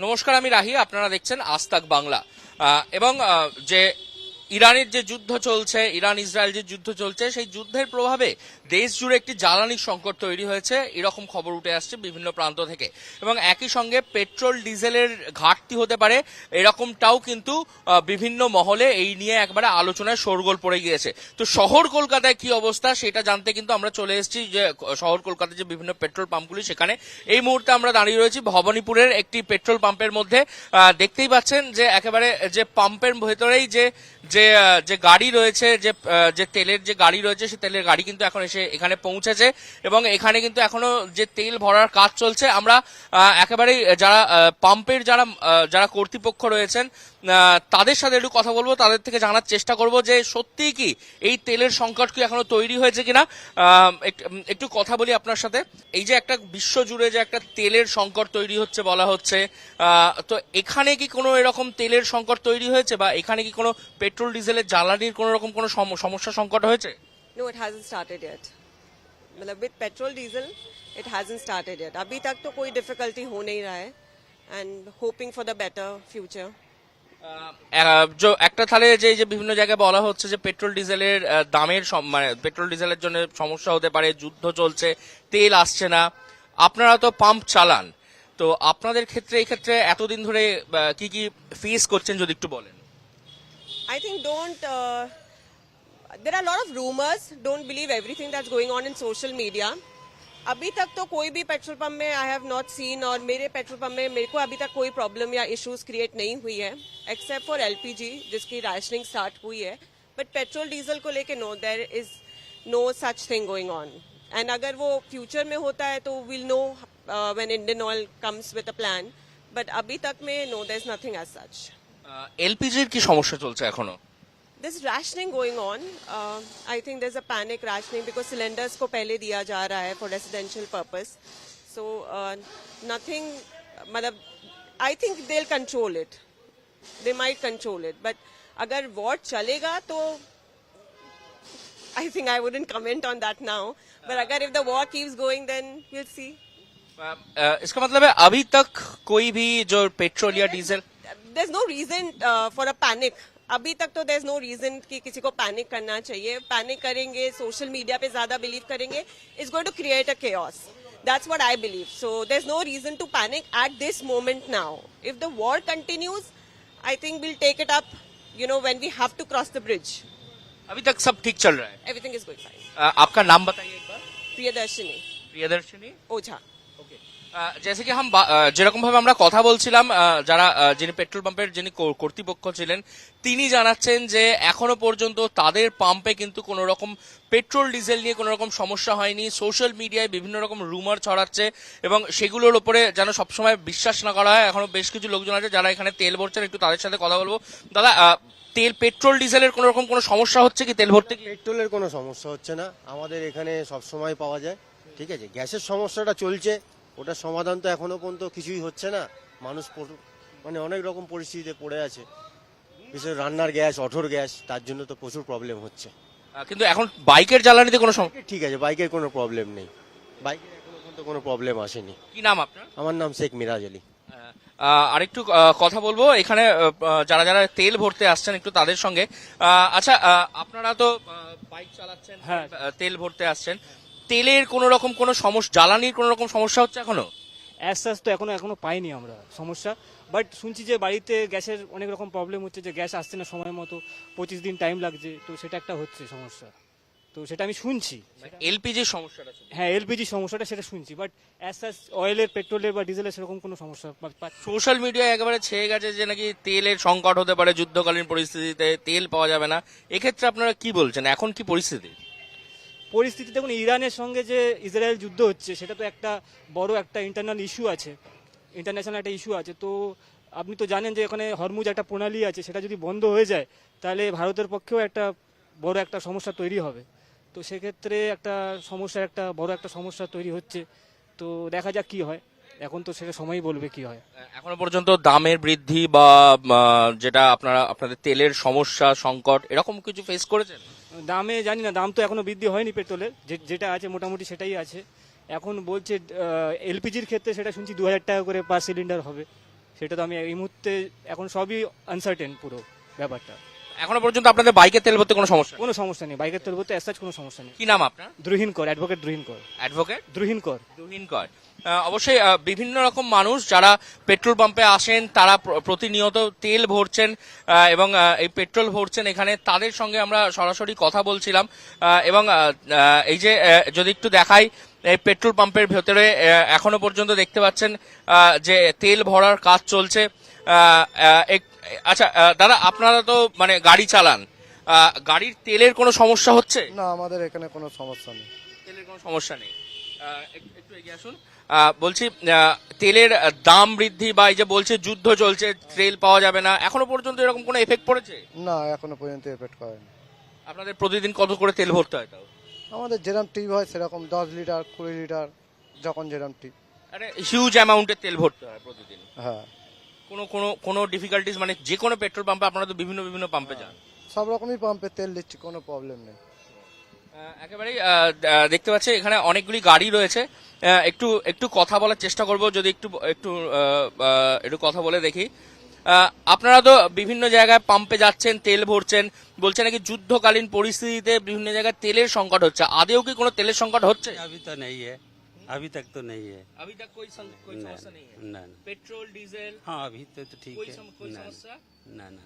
নমস্কার, আমি রাহি। আপনারা দেখছেন আজ তাক বাংলা। এবং যে ইরানের যে যুদ্ধ চলছে, ইরান ইসরায়েল যে যুদ্ধ চলছে, সেই যুদ্ধের প্রভাবে দেশ জুড়ে একটি জ্বালানি সংকট তৈরি হয়েছে, এরকম খবর উঠে আসছে বিভিন্ন প্রান্ত থেকে। এবং একই সঙ্গে পেট্রোল ডিজেলের ঘাটতি হতে পারে, এরকমটাও কিন্তু বিভিন্ন মহলে এই নিয়ে একবারে আলোচনায় শোরগোল পড়ে গিয়েছে। তো শহর কলকাতায় কি অবস্থা সেটা জানতে কিন্তু আমরা চলে এসেছি যে শহর কলকাতায় যে বিভিন্ন পেট্রোল পাম্পগুলি, সেখানে এই মুহূর্তে আমরা দাঁড়িয়ে রয়েছি ভবানীপুরের একটি পেট্রোল পাম্পের মধ্যে। দেখতেই পাচ্ছেন যে একেবারে যে পাম্পের ভেতরেই যে যে যে গাড়ি রয়েছে, যে তেলের যে গাড়ি রয়েছে, সেই তেলের গাড়ি কিন্তু এখন এসে এখানে পৌঁছেছে এবং এখানে কিন্তু এখনো যে তেল ভরার কাজ চলছে। আমরা একেবারে যারা পাম্পের যারা কর্তৃপক্ষ রয়েছেন তাদের সাথে একটু কথা বলবো, তাদের থেকে জানার চেষ্টা করব যে সত্যিই কি এই তেলের সংকট কি এখনো তৈরি হয়েছে কিনা। একটু কথা বলি আপনার সাথে। এই যে একটা বিশ্ব জুড়ে যে একটা তেলের সংকট তৈরি হচ্ছে বলা হচ্ছে, তো এখানে কি কোনো এরকম তেলের সংকট তৈরি হয়েছে, বা এখানে কি কোনো পেট্রোল ডিজেলের জ্বালানির কোনো রকম কোনো সমস্যা সংকট হয়েছে? No, it hasn't started yet. मतलब with petrol diesel, it hasn't started yet. अभी तक तो कोई difficulty हो नहीं रहा है, and hoping for the better future. একটা তাহলে যে যে বিভিন্ন জায়গায় বলা হচ্ছে যে পেট্রোল ডিজেলের দামের মানে পেট্রোল ডিজেলের জন্য সমস্যা হতে পারে, যুদ্ধ চলছে, তেল আসছে না। আপনারা তো পাম্প চালান, তো আপনাদের ক্ষেত্রে এই ক্ষেত্রে এতদিন ধরে কি কি ফেস করছেন যদি একটু বলেন। I think don't. There are a lot of rumors. Don't believe everything that's going on in social media. अभी तक तो कोई भी पेट्रोल पंप में आई हैव नॉट सीन, और मेरे पेट्रोल पंप में मेरे को अभी तक कोई प्रॉब्लम या इश्यूज क्रिएट नहीं हुई है, एक्सेप्ट फॉर एलपीजी जिसकी राशनिंग स्टार्ट हुई है. बट पेट्रोल डीजल को लेके no, there is no such thing going on. And अगर वो फ्यूचर में होता है तो we'll know when Indian Oil comes with a plan. But अभी तक में no, there is nothing as such. এলপিজির কি সমস্যা চলছে এখনো? There's rationing going on. I think there's a panic rationing because cylinders को पहले दिया जा रहा है for residential purpose. So nothing. मतलब I think they'll control it. They might control it. But अगर war चलेगा तो I think I wouldn't comment on that now. But अगर if the war keeps going, then we'll see. इसका मतलब है अभी तक कोई भी जो पेट्रोल या diesel, There's no reason for a panic. अभी तक तो there's no reason कि किसी को पैनिक करना चाहिए. पैनिक करेंगे, सोशल मीडिया पे ज्यादा बिलीव करेंगे, it's going to create a chaos. That's what I believe. So there's no reason to panic at this moment now. If the war continues, I think we'll take it up, when we have to cross the bridge. अभी तक सब ठीक चल रहा है। Everything is going fine. आपका नाम बताइए एक बार। प्रियदर्शिनी प्रियदर्शिनी ओझा. जैसे कि हम যেরকম ভাবে আমরা কথা বলছিলাম, যারা যিনি পেট্রোল পাম্পের যিনি কর্তৃপক্ষ ছিলেন, তিনি জানাচ্ছেন যে এখনো পর্যন্ত তাদের পাম্পে কিন্তু কোনো রকম পেট্রোল ডিজেল নিয়ে কোনো রকম সমস্যা হয়নি। সোশ্যাল মিডিয়ায় বিভিন্ন রকম রুমার ছড়াচ্ছে এবং সেগুলোর উপরে যেন সবসময় বিশ্বাস না করা হয়। এখনো বেশ কিছু লোকজন আছে যারা এখানে তেল ভরছেন, একটু তাদের সাথে কথা বলবো। দাদা, পেট্রোল ডিজেলের কোনো রকম কোনো সমস্যা হচ্ছে কি তেল ভরতে? পেট্রোলের কোনো সমস্যা হচ্ছে না, আমাদের এখানে সব সময় পাওয়া যায়। ঠিক আছে, গ্যাসের সমস্যাটা চলছে, ওটার সমাধান তো এখনো পর্যন্ত কিছুই হচ্ছে না। মানুষ মানে অনেক রকম পরিস্থিতিতে পড়ে আছে, বিশেষ রান্নার গ্যাস, অটোর গ্যাস, তার জন্য তো প্রচুর প্রবলেম হচ্ছে। কিন্তু এখন বাইকের জ্বালানিতে কোনো সমস্যা? ঠিক আছে, বাইকের কোনো প্রবলেম নেই, বাইকের এখনো পর্যন্ত কোনো প্রবলেম আসেনি। কি নাম আপনার? আমার নাম শেখ মিরাজ আলী। আরেকটু কথা বলবো এখানে যারা যারা তেল ভরতে আসছেন একটু তাদের সঙ্গে। আচ্ছা, আপনারা তো বাইক চালাচ্ছেন, হ্যাঁ, তেল ভরতে আসছেন, তেলের কোন রকম কোনো সমস্যা, জ্বালানির কোন রকম সমস্যা হচ্ছে এখনো? অ্যাজ তো এখনো পাইনি আমরা সমস্যা, বাট শুনছি যে বাড়িতে গ্যাসের অনেক রকম প্রবলেম হচ্ছে, যে গ্যাস আসছে না সময় মতো, 25 দিন টাইম লাগছে, তো সেটা একটা হচ্ছে সমস্যা। তো সেটা আমি শুনছি। এলপিজির সমস্যাটা? হ্যাঁ, এলপিজি সমস্যাটা সেটা শুনছি, বাট অ্যাজ অয়েলের, পেট্রোলের বা ডিজেলের সেরকম কোনো সমস্যা সোশ্যাল মিডিয়ায় একেবারে ছেয়ে গেছে যে নাকি তেলের সংকট হতে পারে, যুদ্ধকালীন পরিস্থিতিতে তেল পাওয়া যাবে না। এক্ষেত্রে আপনারা কি বলছেন, এখন কি পরিস্থিতি? দেখুন, ইরানের সঙ্গে যে ইসরায়েল যুদ্ধ হচ্ছে, সেটা তো একটা বড় একটা ইন্টারনাল ইস্যু আছে, ইন্টারন্যাশনাল একটা ইস্যু আছে। তো আপনি তো জানেন যে এখানে হরমুজ একটা প্রণালী আছে, সেটা যদি বন্ধ হয়ে যায় তাহলে ভারতের পক্ষেও একটা বড় একটা সমস্যা তৈরি হবে। তো সেক্ষেত্রে বড় একটা সমস্যা তৈরি হচ্ছে। তো দেখা যাক কি হয়, এখন তো সেটা সময়ই বলবে কি হয়। এখনো পর্যন্ত দামের বৃদ্ধি বা যেটা আপনাদের তেলের সমস্যা, সংকট, এরকম কিছু ফেস করেছেন? দামে জানি না, দাম তো এখনো বৃদ্ধি হয়নি পেট্রোলের, যেটা আছে মোটামুটি সেটাই আছে। এখন বলছে এলপিজির ক্ষেত্রে সেটা শুনছি 2000 টাকা করে পার সিলিন্ডার হবে, সেটা তো আমি এই মুহূর্তে এখন সবই আনসার্টেন পুরো ব্যাপারটা। এখনো পর্যন্ত আপনাদের বাইকে তেল ভরতে কোনো সমস্যা নেই? কোনো সমস্যা নেই, বাইকের তেল বলতে অ্যাজ কোনো সমস্যা নেই। কি নাম আপনার? দ্রোহীন কর, অ্যাডভোকেট দ্রোহীন কর। অ্যাডভোকেট দ্রোহীন কর। দুহিন কর। অবশ্যই বিভিন্ন রকম মানুষ যারা পেট্রোল পাম্পে আসেন তারা প্রতিনিয়ত তেল ভরছেন এবং এই পেট্রোল ভরছেন এখানে, তাদের সঙ্গে আমরা সরাসরি কথা বলছিলাম এবং এই যে যদি একটু দেখাই এই পেট্রোল পাম্পের ভেতরে এখনো পর্যন্ত দেখতে পাচ্ছেন যে তেল ভরার কাজ চলছে। আচ্ছা দাদা, আপনারা তো মানে গাড়ি চালান, গাড়ির তেলের কোনো সমস্যা হচ্ছে? না, আমাদের এখানে কোনো সমস্যা নেই। তেলের কোনো সমস্যা নেই। একটু এগিয়ে আসুন। বলছি তেলের দাম বৃদ্ধি বা এই যে বলছে যুদ্ধ চলছে, তেল পাওয়া যাবে না, এখনো পর্যন্ত এরকম কোনো এফেক্ট পড়েছে? না, এখনো পর্যন্ত এফেক্ট করেনি। আপনাদের প্রতিদিন কত করে তেল ভরতে হয় তাও? আমাদের যেরকম টিপ হয় সেরকম 10 লিটার 20 লিটার যখন যেরকম টিপ। আরে হিউজ অ্যামাউন্টের তেল ভরতে হয় প্রতিদিন। হ্যাঁ, কোনো ডিফিকাল্টিস মানে যে কোনো পেট্রোল পাম্পে আপনারা তো বিভিন্ন বিভিন্ন পাম্পে যান? সব রকমই পাম্পে তেল দিচ্ছি, কোনো প্রবলেম নেই। একেবারেই দেখতে পাচ্ছি এখানে অনেকগুলি গাড়ি রয়েছে। একটু একটু কথা বলার চেষ্টা করব, যদি একটু একটু একটু কথা বলে দেখি। আপনারা তো বিভিন্ন জায়গায় পাম্পে যাচ্ছেন, তেল ভরছেন, বলছে নাকি যুদ্ধকালীন পরিস্থিতিতে বিভিন্ন জায়গায় তেলের সংকট হচ্ছে। আদেও কি কোনো তেলের সংকট হচ্ছে? अभी तो नहीं है, अभी तक तो नहीं है। अभी तक कोई समस्या नहीं है? ना ना, पेट्रोल डीजल हाँ अभी तो ठीक कोई है। कोई ना, समस्या? ना ना,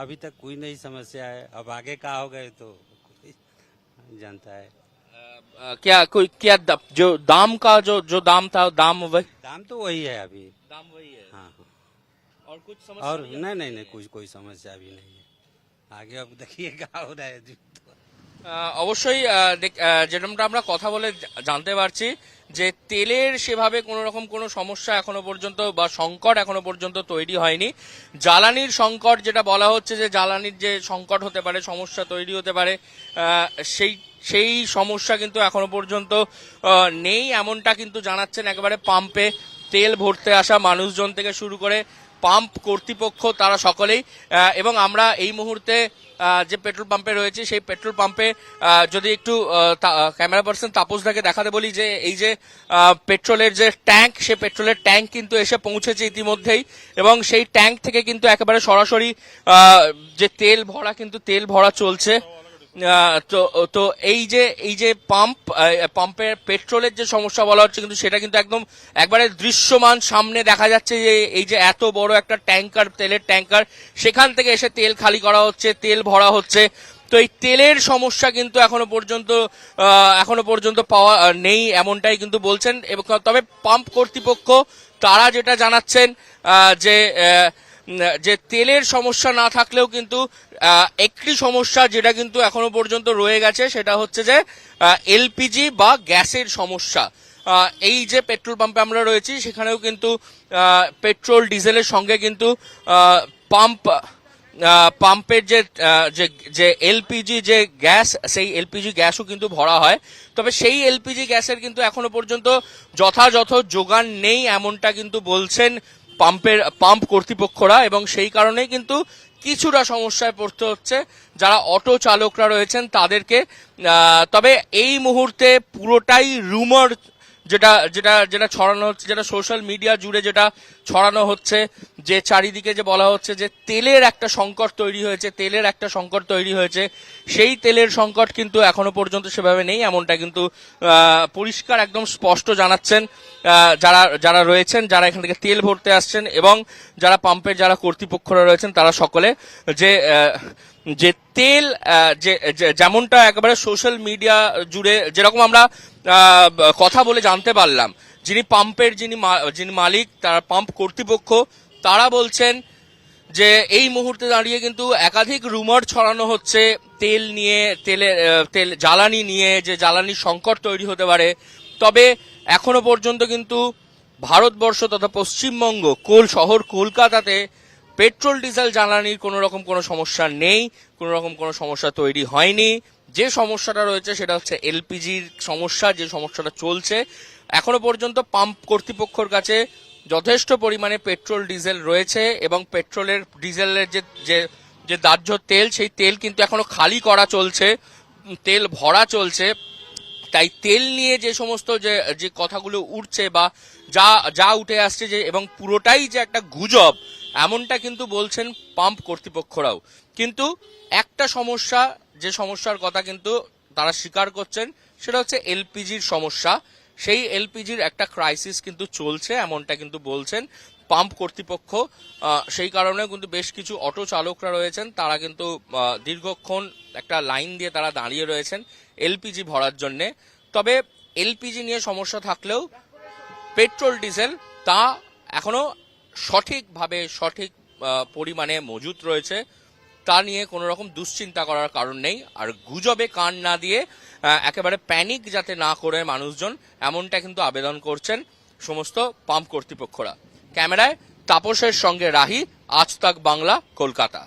अभी तक कोई नहीं समस्या है। अब आगे का हो गए तो कोई जानता है। क्या कोई क्या जो दाम का जो दाम था दाम दाम तो वही है अभी। दाम वही है? हाँ हाँ, और कुछ समस्या और नहीं है? नहीं नहीं नहीं, कोई समस्या अभी नहीं है। आगे अब देखिए क्या हो रहा है। অবশ্যই যেরকমটা আমরা কথা বলে জানতে পারছি যে তেলের সেভাবে কোনো রকম কোনো সমস্যা এখনো পর্যন্ত বা সংকট এখনো পর্যন্ত তৈরি হয়নি। জ্বালানির সংকট যেটা বলা হচ্ছে, যে জ্বালানির যে সংকট হতে পারে, সমস্যা তৈরি হতে পারে, সেই সমস্যা কিন্তু এখনো পর্যন্ত নেই এমনটা কিন্তু জানাচ্ছেন একেবারে পাম্পে তেল ভরতে আসা মানুষজন থেকে শুরু করে পাম্প কর্তৃপক্ষ, তারা সকলেই। এবং আমরা এই মুহূর্তে যে পেট্রোল পাম্পে রয়েছে সেই পেট্রোল পাম্পে যদি একটু ক্যামেরা পার্সন তাপসদাকে দেখাতে বলি যে এই যে পেট্রোলের যে ট্যাঙ্ক, সে পেট্রোলের ট্যাঙ্ক কিন্তু এসে পৌঁছেছে ইতিমধ্যেই এবং সেই ট্যাঙ্ক থেকে কিন্তু একেবারে সরাসরি যে তেল ভরা চলছে। তো এই যে পাম্পের পেট্রোলের যে সমস্যা বলা হচ্ছে, কিন্তু সেটা কিন্তু একদম একবারে দৃশ্যমান সামনে দেখা যাচ্ছে যে এই যে এত বড় একটা ট্যাঙ্কার, তেলের ট্যাঙ্কার, সেখান থেকে এসে তেল খালি করা হচ্ছে, তেল ভরা হচ্ছে। তো এই তেলের সমস্যা কিন্তু এখনো পর্যন্ত পাওয়া নেই এমনটাই কিন্তু বলছেন। এবং তবে পাম্প কর্তৃপক্ষ তারা যেটা জানাচ্ছেন যে তেলের সমস্যা না থাকলেও কিন্তু একটি সমস্যা যেটা কিন্তু এখনো পর্যন্ত রয়ে গেছে, সেটা হচ্ছে যে এলপিজি বা গ্যাসের সমস্যা। এই যে পেট্রোল পাম্পে আমরা রয়েছি সেখানেও কিন্তু পেট্রোল ডিজেলের সঙ্গে কিন্তু পাম্পের যে এলপিজি যে গ্যাস, সেই এলপিজি গ্যাসও কিন্তু ভরা হয়। তবে সেই এলপিজি গ্যাসের কিন্তু এখনো পর্যন্ত যথাযথ যোগান নেই এমনটা কিন্তু বলছেন পাম্প কর্তৃপক্ষরা, এবং সেই কারণেই কিন্তু কিছুটা সমস্যায় পড়তে হচ্ছে যারা অটো চালকরা রয়েছেন তাদেরকে। তবে এই মুহূর্তে পুরোটাই রুমার যেটা ছড়ানো হচ্ছে, যেটা সোশ্যাল মিডিয়া জুড়ে যেটা ছড়ানো হচ্ছে, যে চারিদিকে যে বলা হচ্ছে যে তেলের একটা সংকট তৈরি হয়েছে, সেই তেলের সংকট কিন্তু এখনো পর্যন্ত সেভাবে নেই এমনটা কিন্তু পরিষ্কার একদম স্পষ্ট জানাচ্ছেন যারা রয়েছেন, যারা এখান থেকে তেল ভরতে আসছেন এবং যারা পাম্পের যারা কর্তৃপক্ষরা রয়েছেন, তারা সকলে যে তেল যেমনটা একেবারে সোশ্যাল মিডিয়া জুড়ে যেরকম আমরা কথা বলে জানতে পারলাম, যিনি পাম্পের যিনি মালিক, তারা পাম্প কর্তৃপক্ষ, তারা বলছেন যে এই মুহূর্তে দাঁড়িয়ে কিন্তু একাধিক রুমার ছড়ানো হচ্ছে তেল জ্বালানি নিয়ে, যে জ্বালানির সংকট তৈরি হতে পারে। তবে এখনো পর্যন্ত কিন্তু ভারতবর্ষ তথা পশ্চিমবঙ্গ শহর কলকাতাতে পেট্রোল ডিজেল জ্বালানির কোনো রকম কোনো সমস্যা নেই, কোনো রকম কোনো সমস্যা তৈরি হয়নি। যে সমস্যাটা রয়েছে সেটা হচ্ছে এলপিজির সমস্যা, যে সমস্যাটা চলছে। এখনো পর্যন্ত পাম্প কর্তৃপক্ষের কাছে যথেষ্ট পরিমাণে পেট্রোল ডিজেল রয়েছে এবং ডিজেলের যে দাহ্য তেল, সেই তেল কিন্তু এখনো খালি করা চলছে, তেল ভরা চলছে। তাই তেল নিয়ে যে সমস্ত যে যে কথাগুলো উঠছে বা যা যা উঠে আসছে যে এবং পুরোটাই যে একটা গুজব এমনটা কিন্তু বলছেন পাম্প কর্তৃপক্ষরাও। কিন্তু একটা সমস্যা, যে সমস্যার কথা কিন্তু তারা স্বীকার করছেন, সেটা হচ্ছে এলপিজির সমস্যা। সেই এলপিজির একটা ক্রাইসিস কিন্তু চলছে, এমনটা কিন্তু বলছেন পাম্প কর্তৃপক্ষ। সেই কারণে কিন্তু বেশ কিছু অটো চালকরা রয়েছেন, তারা কিন্তু দীর্ঘক্ষণ একটা লাইন দিয়ে তারা দাঁড়িয়ে রয়েছেন এলপিজি ভরার জন্যে। তবে এলপিজি নিয়ে সমস্যা থাকলেও পেট্রোল ডিজেল তা এখনো সঠিকভাবে সঠিক পরিমাণে মজুত রয়েছে, তা নিয়ে কোনো রকম দুশ্চিন্তা করার কারণ নেই। আর গুজবে কান না দিয়ে একেবারে প্যানিক যাতে না করে মানুষজন, এমনটা কিন্তু আবেদন করছেন সমস্ত পাম্প কর্তৃপক্ষরা। ক্যামেরায় তাপসের সঙ্গে রাহি, আজ তাক বাংলা, কলকাতা।